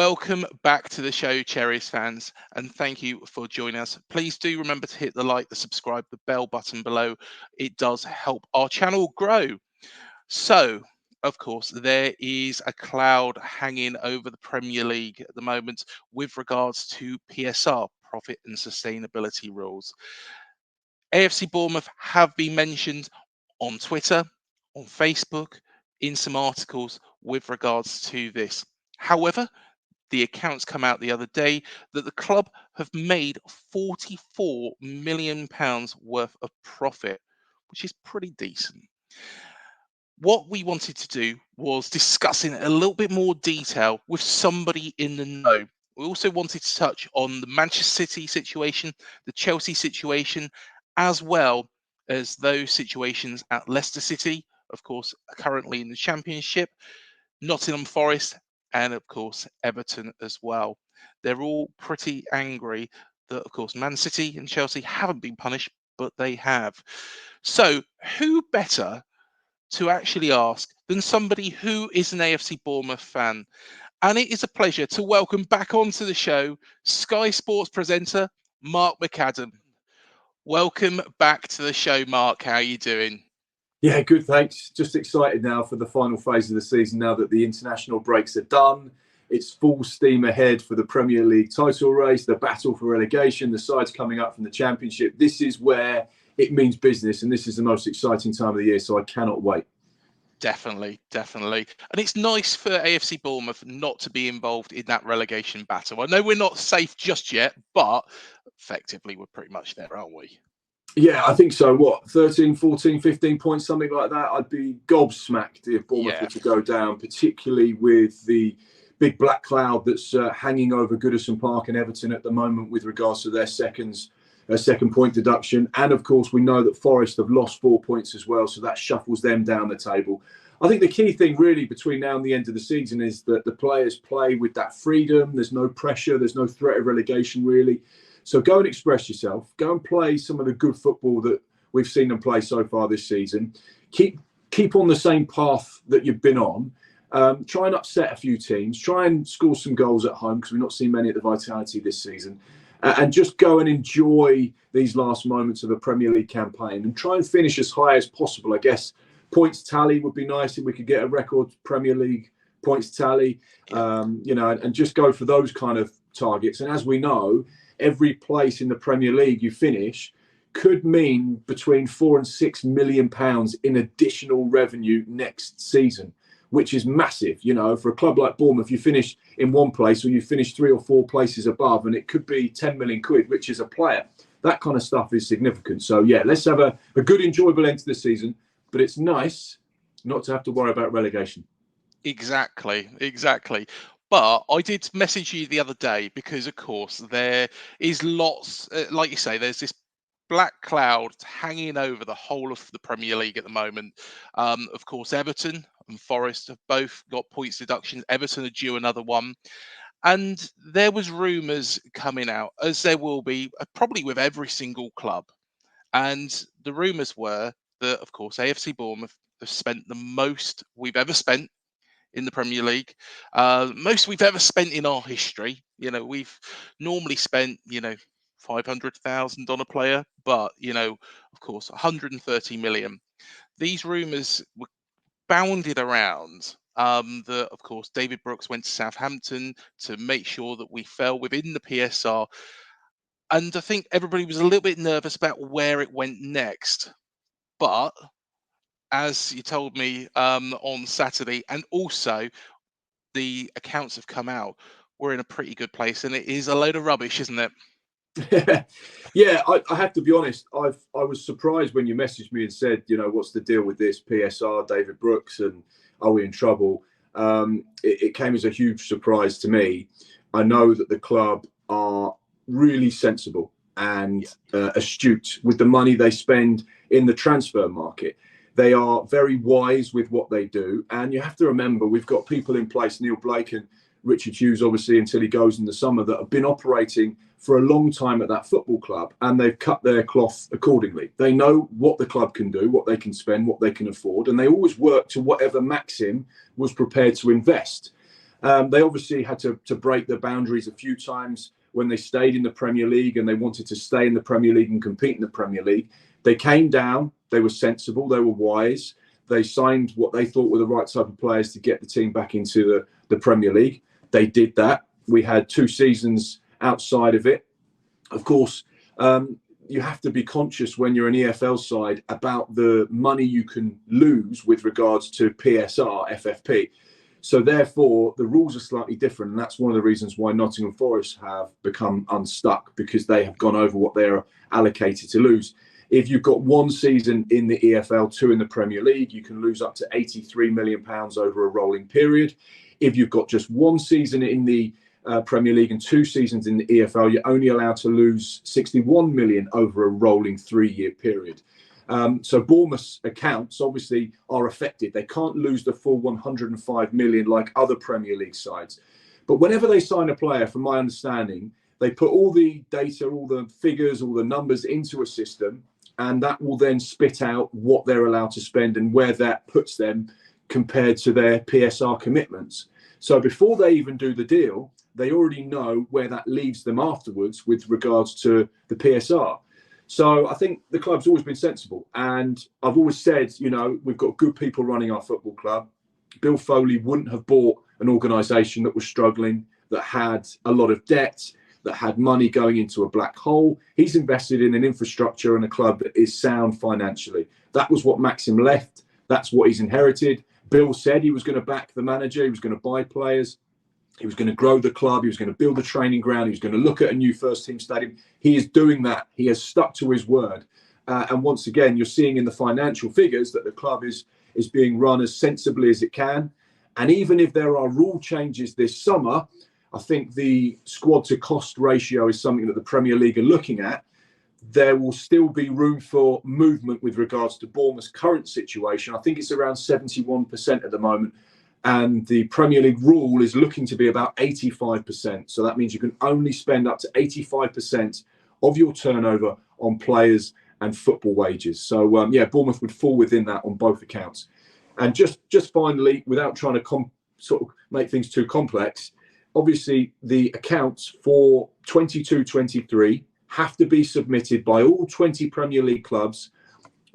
Welcome back to the show, Cherries fans, and thank you for joining us. Please do remember to hit the like, the subscribe, the bell button below. It does help our channel grow. So, of course, there is a cloud hanging over the Premier League at the moment with regards to PSR, profit and sustainability rules. AFC Bournemouth have been mentioned on Twitter, on Facebook, in some articles with regards to this. However, the accounts come out the other day that the club have made £44 million worth of profit, which is pretty decent. What we wanted to do was discuss in a little bit more detail with somebody in the know. We also wanted to touch on the Manchester City situation, the Chelsea situation, as well as those situations at Leicester City, of course, currently in the Championship, Nottingham Forest, and of course Everton as well. They're all pretty angry that, of course, Man City and Chelsea haven't been punished, but they have. So who better to actually ask than somebody who is an AFC Bournemouth fan? And it is a pleasure to welcome back onto the show Sky Sports presenter Mark McAdam. Welcome back to the show, Mark. How are you doing? Yeah, good, thanks. Just excited now for the final phase of the season now that the international breaks are done. It's full steam ahead for the Premier League title race, the battle for relegation, the sides coming up from the Championship. This is where it means business, and this is the most exciting time of the year, so I cannot wait. Definitely. And it's nice for AFC Bournemouth not to be involved in that relegation battle. I know we're not safe just yet, but effectively we're pretty much there, aren't we? Yeah, I think so. What, 13, 14, 15 points, something like that? I'd be gobsmacked if Bournemouth were to go down, particularly with the big black cloud that's hanging over Goodison Park and Everton at the moment with regards to their second point deduction. And of course, we know that Forest have lost 4 points as well, so that shuffles them down the table. I think the key thing really between now and the end of the season is that the players play with that freedom. There's no pressure. There's no threat of relegation, really. So go and express yourself. Go and play some of the good football that we've seen them play so far this season. Keep on the same path that you've been on. Try and upset a few teams. Try and score some goals at home because we've not seen many at the Vitality this season. And just go and enjoy these last moments of a Premier League campaign and try and finish as high as possible. I guess points tally would be nice if we could get a record Premier League points tally, and just go for those kind of targets. And as we know, every place in the Premier League you finish could mean between £4 and £6 million in additional revenue next season, which is massive. For a club like Bournemouth, you finish in one place or you finish 3 or 4 places above, and it could be 10 million quid, which is a player. That kind of stuff is significant. So yeah, let's have a good, enjoyable end to the season, but it's nice not to have to worry about relegation. Exactly. But I did message you the other day because, of course, there is lots, like you say, there's this black cloud hanging over the whole of the Premier League at the moment. Of course, Everton and Forest have both got points deductions. Everton are due another one. And there was rumours coming out, as there will be probably with every single club. And the rumours were that, of course, AFC Bournemouth have spent the most we've ever spent in the Premier League, most we've ever spent in our history. We've normally spent 500,000 on a player, but of course 130 million. These rumours were bounded around that, of course, David Brooks went to Southampton to make sure that we fell within the PSR, and I think everybody was a little bit nervous about where it went next. But as you told me on Saturday, and also the accounts have come out, we're in a pretty good place, and it is a load of rubbish, isn't it? Yeah, I have to be honest. I was surprised when you messaged me and said, what's the deal with this PSR, David Brooks, and are we in trouble? It came as a huge surprise to me. I know that the club are really sensible and astute with the money they spend in the transfer market. They are very wise with what they do. And you have to remember, we've got people in place, Neil Blake and Richard Hughes, obviously, until he goes in the summer, that have been operating for a long time at that football club, and they've cut their cloth accordingly. They know what the club can do, what they can spend, what they can afford, and they always work to whatever Maxim was prepared to invest. They obviously had to break the boundaries a few times when they stayed in the Premier League and they wanted to stay in the Premier League and compete in the Premier League. They came down, they were sensible, they were wise. They signed what they thought were the right type of players to get the team back into the Premier League. They did that. We had 2 seasons outside of it. Of course, you have to be conscious when you're an EFL side about the money you can lose with regards to PSR, FFP. So therefore, the rules are slightly different. And that's one of the reasons why Nottingham Forest have become unstuck, because they have gone over what they're allocated to lose. If you've got 1 season in the EFL, 2 in the Premier League, you can lose up to £83 million over a rolling period. If you've got just 1 season in the Premier League and 2 seasons in the EFL, you're only allowed to lose 61 million over a rolling 3-year period. So Bournemouth's accounts obviously are affected. They can't lose the full 105 million like other Premier League sides. But whenever they sign a player, from my understanding, they put all the data, all the figures, all the numbers into a system, and that will then spit out what they're allowed to spend and where that puts them compared to their PSR commitments. So before they even do the deal, they already know where that leaves them afterwards with regards to the PSR. So I think the club's always been sensible. And I've always said, you know, we've got good people running our football club. Bill Foley wouldn't have bought an organisation that was struggling, that had a lot of debt, that had money going into a black hole. He's invested in an infrastructure and a club that is sound financially. That was what Maxim left. That's what he's inherited. Bill said he was going to back the manager. He was going to buy players. He was going to grow the club. He was going to build a training ground. He was going to look at a new first team stadium. He is doing that. He has stuck to his word. And once again, you're seeing in the financial figures that the club is being run as sensibly as it can. And even if there are rule changes this summer, I think the squad to cost ratio is something that the Premier League are looking at. There will still be room for movement with regards to Bournemouth's current situation. I think it's around 71% at the moment. And the Premier League rule is looking to be about 85%. So that means you can only spend up to 85% of your turnover on players and football wages. So, yeah, Bournemouth would fall within that on both accounts. And just finally, without trying to sort of make things too complex, obviously the accounts for 22-23 have to be submitted by all 20 Premier League clubs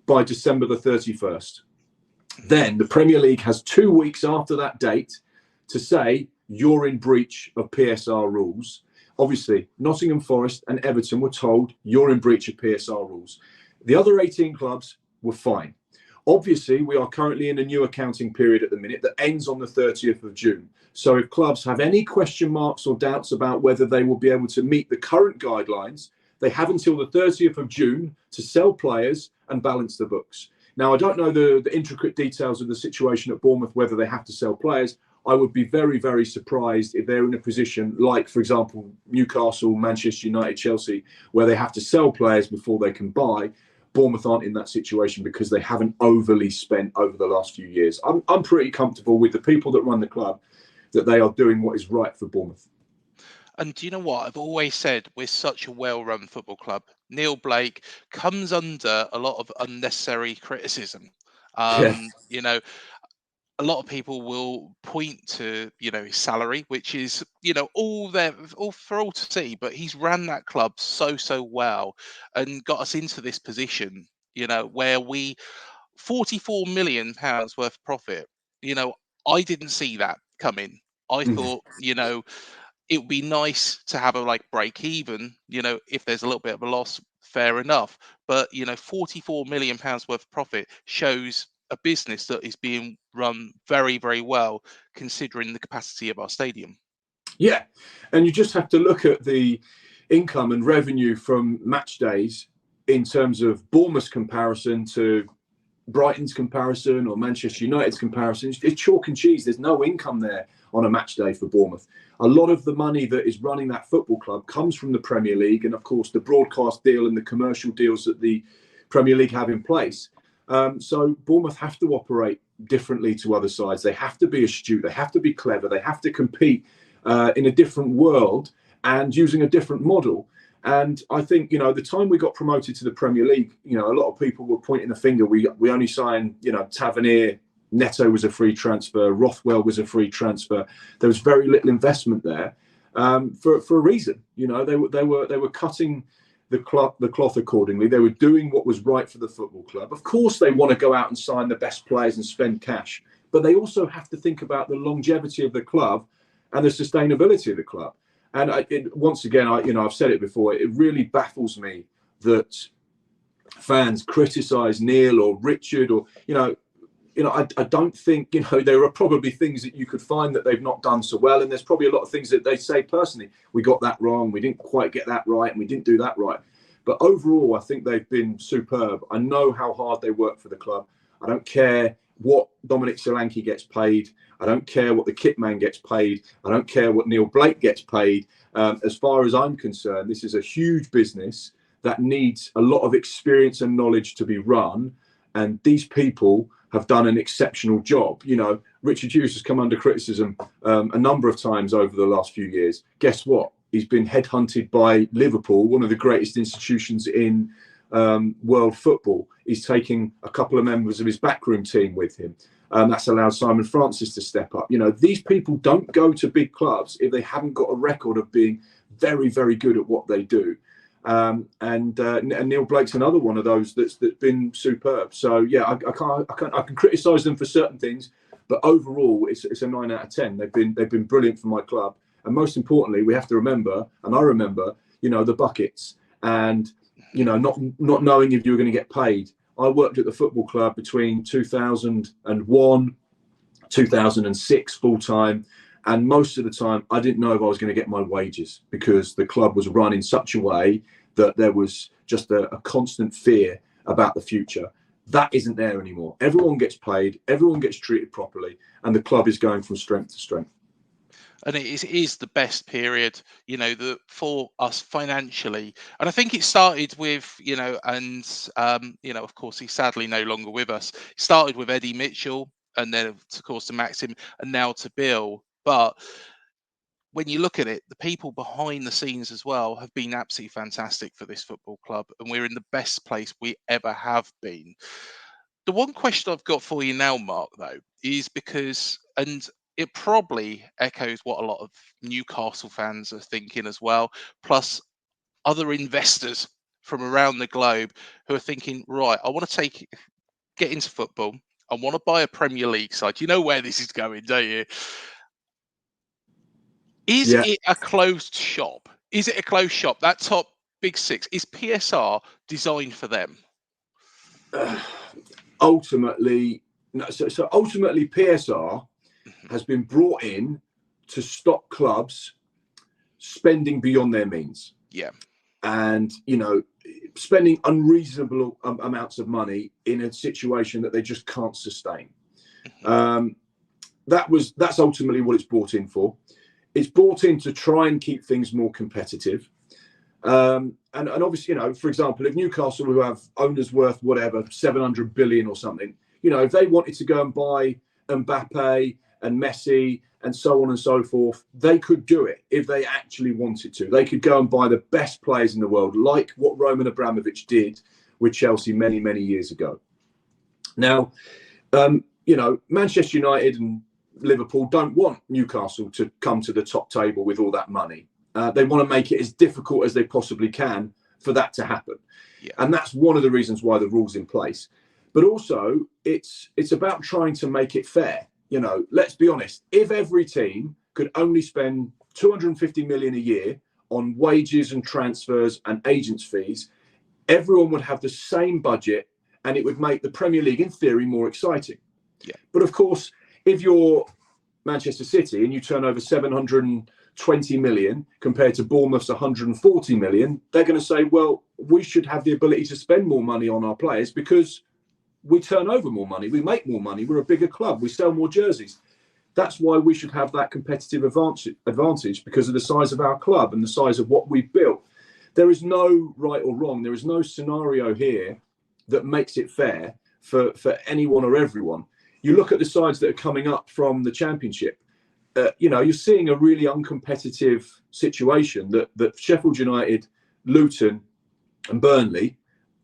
by December the 31st. Then the Premier League has 2 weeks after that date to say you're in breach of PSR rules. Obviously, Nottingham Forest and Everton were told you're in breach of PSR rules. The other 18 clubs were fine. Obviously, we are currently in a new accounting period at the minute that ends on the 30th of June. So if clubs have any question marks or doubts about whether they will be able to meet the current guidelines, they have until the 30th of June to sell players and balance the books. Now, I don't know the intricate details of the situation at Bournemouth, whether they have to sell players. I would be very, very surprised if they're in a position like, for example, Newcastle, Manchester United, Chelsea, where they have to sell players before they can buy. Bournemouth aren't in that situation because they haven't overly spent over the last few years. I'm pretty comfortable with the people that run the club that they are doing what is right for Bournemouth. And do you know what? I've always said we're such a well-run football club. Neil Blake comes under a lot of unnecessary criticism. Yeah. You know, a lot of people will point to, you know, his salary, which is, you know, all for all to see. But he's ran that club so well and got us into this position, you know, where we £44 million worth of profit. You know, I didn't see that coming. I thought, you know, it would be nice to have a like break even, you know, if there's a little bit of a loss, fair enough. But, you know, £44 million worth of profit shows a business that is being run very, very well, considering the capacity of our stadium. Yeah. And you just have to look at the income and revenue from match days in terms of Bournemouth's comparison to Brighton's comparison or Manchester United's comparison. It's chalk and cheese. There's no income there on a match day for Bournemouth. A lot of the money that is running that football club comes from the Premier League and, of course, the broadcast deal and the commercial deals that the Premier League have in place. So Bournemouth have to operate differently to other sides. They have to be astute. They have to be clever. They have to compete in a different world and using a different model. And I think, you know, the time we got promoted to the Premier League, you know, a lot of people were pointing the finger. We only signed, you know, Tavernier, Neto was a free transfer. Rothwell was a free transfer. There was very little investment there for a reason. You know, they were cutting the cloth accordingly. They were doing what was right for the football club. Of course, they want to go out and sign the best players and spend cash, but they also have to think about the longevity of the club and the sustainability of the club. And once again, I've said it before. It really baffles me that fans criticise Neil or Richard, or I don't think, there are probably things that you could find that they've not done so well, and there's probably a lot of things that they say personally, we got that wrong, we didn't quite get that right, and we didn't do that right. But overall, I think they've been superb. I know how hard they work for the club. I don't care what Dominic Solanke gets paid. I don't care what the kit man gets paid. I don't care what Neil Blake gets paid. As far as I'm concerned, this is a huge business that needs a lot of experience and knowledge to be run. And these people have done an exceptional job. Richard Hughes has come under criticism a number of times over the last few years. Guess what? He's been headhunted by Liverpool, one of the greatest institutions in world football. He's taking a couple of members of his backroom team with him. That's allowed Simon Francis to step up. These people don't go to big clubs if they haven't got a record of being very, very good at what they do. And Neil Blake's another one of those that's been superb. So yeah, I can criticise them for certain things, but overall, it's a 9 out of 10. They've been brilliant for my club, and most importantly, we have to remember, and I remember, the buckets, and not knowing if you were going to get paid. I worked at the football club between 2001, 2006 full time. And most of the time, I didn't know if I was going to get my wages, because the club was run in such a way that there was just a constant fear about the future. That isn't there anymore. Everyone gets paid, everyone gets treated properly, and the club is going from strength to strength. And it is the best period, for us financially. And I think it started with, of course, he's sadly no longer with us. It started with Eddie Mitchell, and then, of course, to Maxim, and now to Bill. But when you look at it, the people behind the scenes as well have been absolutely fantastic for this football club, and we're in the best place we ever have been. The one question I've got for you now, Mark, though, is because, and it probably echoes what a lot of Newcastle fans are thinking as well, plus other investors from around the globe who are thinking, right, I want to get into football. I want to buy a Premier League side. You know where this is going, don't you? Is it a closed shop? Is it a closed shop? That top big six, is PSR designed for them? Ultimately, no. So ultimately, PSR has been brought in to stop clubs spending beyond their means. Yeah. And, spending unreasonable amounts of money in a situation that they just can't sustain. That's ultimately what it's brought in for. It's brought in to try and keep things more competitive. And obviously, for example, if Newcastle, who have owners worth whatever, 700 billion or something, if they wanted to go and buy Mbappe and Messi and so on and so forth, they could do it if they actually wanted to. They could go and buy the best players in the world, like what Roman Abramovich did with Chelsea many, many years ago. Now, Manchester United and Liverpool don't want Newcastle to come to the top table with all that money. They want to make it as difficult as they possibly can for that to happen. Yeah. And that's one of the reasons why the rule's in place. But also, it's about trying to make it fair. Let's be honest, if every team could only spend 250 million a year on wages and transfers and agents' fees, everyone would have the same budget, and it would make the Premier League, in theory, more exciting. Yeah. But of course, if you're Manchester City and you turn over 720 million compared to Bournemouth's 140 million, they're going to say, well, we should have the ability to spend more money on our players because we turn over more money, we make more money, we're a bigger club, we sell more jerseys. That's why we should have that competitive advantage, because of the size of our club and the size of what we've built. There is no right or wrong. There is no scenario here that makes it fair for anyone or everyone. You look at the sides that are coming up from the Championship, you're seeing a really uncompetitive situation that Sheffield United, Luton and Burnley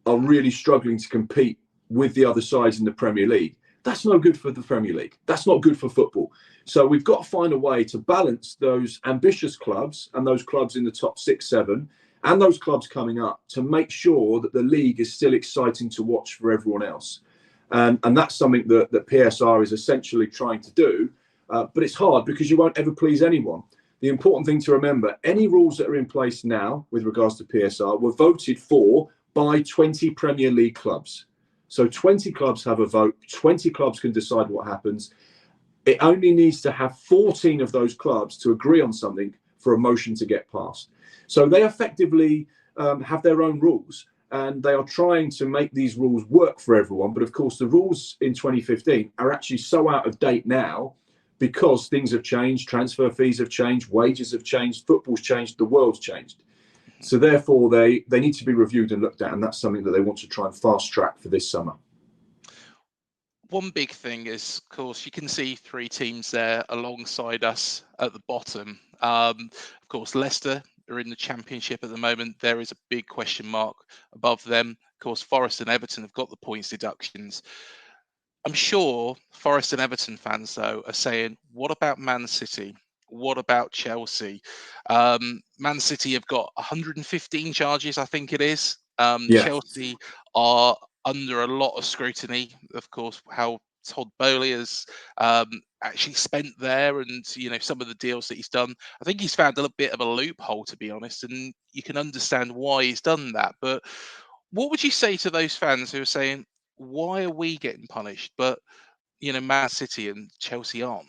are really struggling to compete with the other sides in the Premier League. That's no good for the Premier League. That's not good for football. So we've got to find a way to balance those ambitious clubs and those clubs in the top 6, 7, and those clubs coming up to make sure that the league is still exciting to watch for everyone else. And that's something that PSR is essentially trying to do. But it's hard because you won't ever please anyone. The important thing to remember, any rules that are in place now with regards to PSR were voted for by 20 Premier League clubs. So 20 clubs have a vote, 20 clubs can decide what happens. It only needs to have 14 of those clubs to agree on something for a motion to get passed. So they effectively have their own rules, and they are trying to make these rules work for everyone. But of course, the rules in 2015 are actually so out of date now because things have changed, transfer fees have changed, wages have changed, football's changed, the world's changed. So therefore, they need to be reviewed and looked at, and that's something that they want to try and fast track for this summer. One big thing is, of course, you can see 3 teams there alongside us at the bottom. Of course, Leicester are in the Championship at the moment. There is a big question mark above them. Of course, Forest and Everton have got the points deductions. I'm sure Forest and Everton fans, though, are saying, what about Man City? What about Chelsea? Man City have got 115 charges, I think it is. Yeah. Chelsea are under a lot of scrutiny, of course, how Todd Bowley has actually spent there, and some of the deals that he's done. I think he's found a little bit of a loophole, to be honest, and you can understand why he's done that. But what would you say to those fans who are saying, why are we getting punished, but Man City and Chelsea aren't?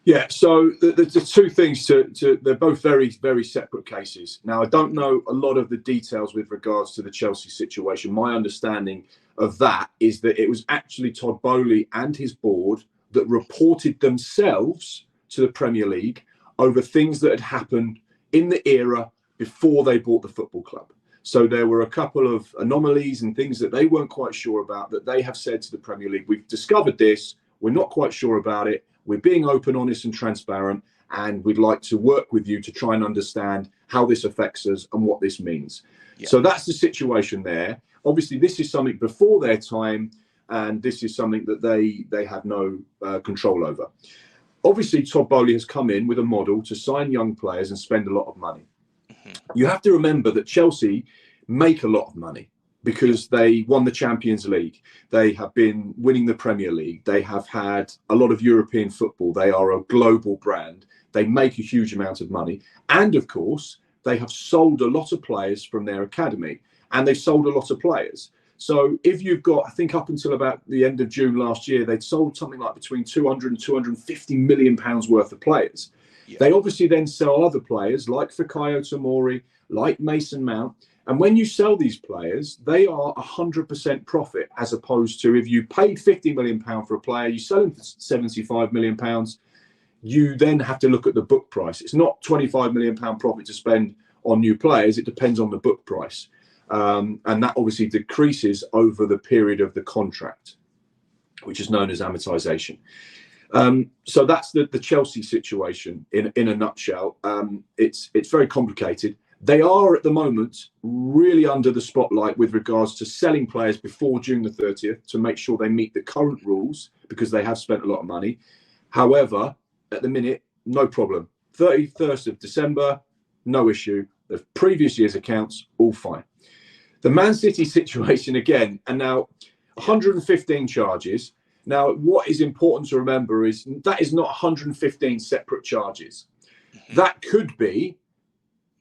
Yeah, so the 2 things they're both very, very separate cases. Now, I don't know a lot of the details with regards to the Chelsea situation. My understanding of that is that it was actually Todd Bowley and his board that reported themselves to the Premier League over things that had happened in the era before they bought the football club. So there were a couple of anomalies and things that they weren't quite sure about that they have said to the Premier League, we've discovered this, we're not quite sure about it. We're being open, honest, and transparent, and we'd like to work with you to try and understand how this affects us and what this means. Yeah. So that's the situation there. Obviously, this is something before their time, and this is something that they have no control over. Obviously, Todd Bowley has come in with a model to sign young players and spend a lot of money. Mm-hmm. You have to remember that Chelsea make a lot of money because they won the Champions League. They have been winning the Premier League. They have had a lot of European football. They are a global brand. They make a huge amount of money. And of course, they have sold a lot of players from their academy, and they've sold a lot of players. So if you've got, I think up until about the end of June last year, they'd sold something like between 200 and 250 million pounds worth of players. Yeah. They obviously then sell other players like Fikayo Tomori, like Mason Mount. And when you sell these players, they are 100% profit, as opposed to if you paid £50 million for a player, you sell him for £75 million, you then have to look at the book price. It's not £25 million profit to spend on new players. It depends on the book price. And that obviously decreases over the period of the contract, which is known as amortization. So that's the Chelsea situation in a nutshell. It's very complicated. They are at the moment really under the spotlight with regards to selling players before June the 30th to make sure they meet the current rules, because they have spent a lot of money. However, at the minute, no problem. 31st of December, no issue. The previous year's accounts, all fine. The Man City situation again, and now 115 charges. Now, what is important to remember is that is not 115 separate charges. That could be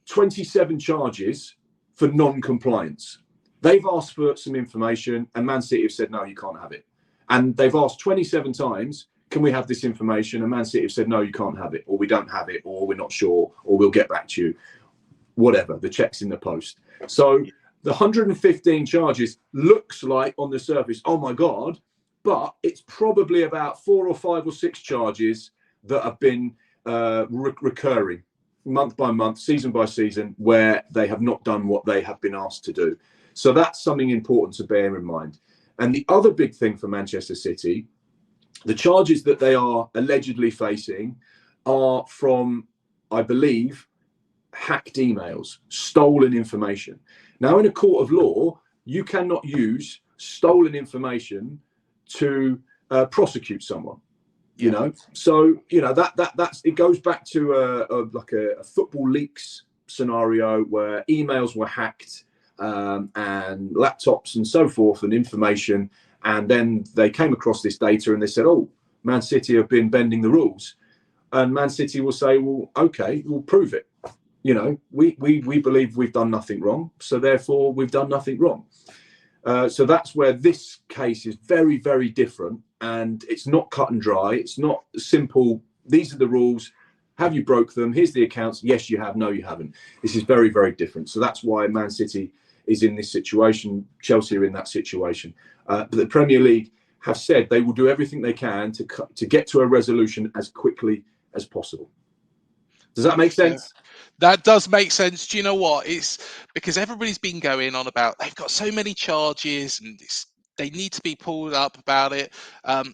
27 charges for non-compliance. They've asked for some information, and Man City have said, no, you can't have it. And they've asked 27 times, can we have this information? And Man City have said, no, you can't have it, or we don't have it, or we're not sure, or we'll get back to you. Whatever, the check's in the post. So the 115 charges looks like on the surface, oh my God, but it's probably about 4 or 5 or 6 charges that have been recurring month by month, season by season, where they have not done what they have been asked to do. So that's something important to bear in mind. And the other big thing for Manchester City, the charges that they are allegedly facing are from, I believe, hacked emails, stolen information. Now, in a court of law, you cannot use stolen information to prosecute someone. You know, so that's it. Goes back to a football leaks scenario where emails were hacked, and laptops and so forth, and information, and then they came across this data and they said, "Oh, Man City have been bending the rules," and Man City will say, "Well, okay, we'll prove it. We believe we've done nothing wrong, so therefore we've done nothing wrong." So that's where this case is very, very different, and it's not cut and dry. It's not simple. These are the rules. Have you broke them? Here's the accounts. Yes, you have. No, you haven't. This is very, very different. So that's why Man City is in this situation. Chelsea are in that situation. But the Premier League have said they will do everything they can to get to a resolution as quickly as possible. Does that make sense? That does make sense. Do you know what? It's because everybody's been going on about they've got so many charges and they need to be pulled up about it,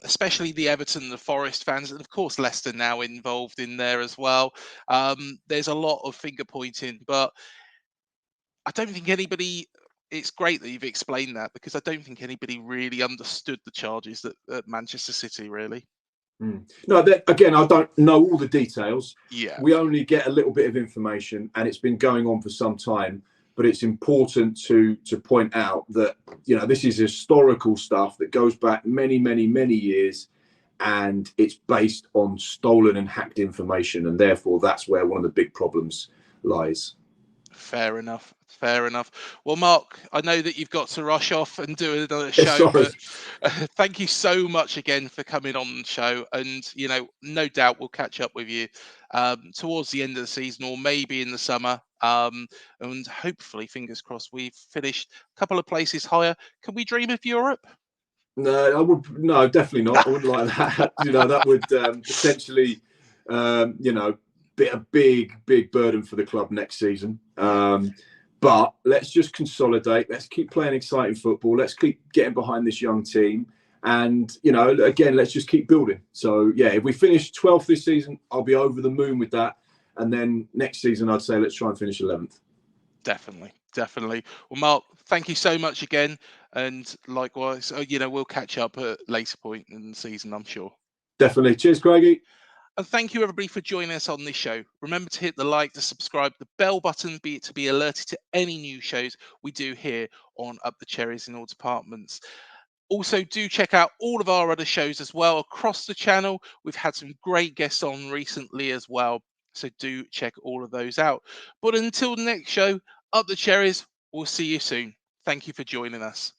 especially the Everton and the Forest fans, and of course Leicester now involved in there as well. There's a lot of finger pointing, but I don't think anybody. It's great that you've explained that because I don't think anybody really understood the charges that Manchester City really. No, again, I don't know all the details. Yeah. We only get a little bit of information, and it's been going on for some time. But it's important to point out that this is historical stuff that goes back many, many, many years, and it's based on stolen and hacked information, and therefore that's where one of the big problems lies. Fair enough. Fair enough. Well, Mark, I know that you've got to rush off and do another Yeah, show, sorry. but thank you so much again for coming on the show. And, no doubt we'll catch up with you towards the end of the season or maybe in the summer. And hopefully, fingers crossed, we've finished a couple of places higher. Can we dream of Europe? No, I would. No, definitely not. I wouldn't like that. That would potentially, be a big burden for the club next season. But let's just consolidate. Let's keep playing exciting football. Let's keep getting behind this young team. And, again, let's just keep building. So, yeah, if we finish 12th this season, I'll be over the moon with that. And then next season, I'd say let's try and finish 11th. Definitely. Well, Mark, thank you so much again. And likewise, we'll catch up at a later point in the season, I'm sure. Definitely. Cheers, Craigie. And thank you, everybody, for joining us on this show. Remember to hit the like, the subscribe, the bell button, to be alerted to any new shows we do here on Up the Cherries in all departments. Also, do check out all of our other shows as well across the channel. We've had some great guests on recently as well. So do check all of those out. But until the next show, Up the Cherries, we'll see you soon. Thank you for joining us.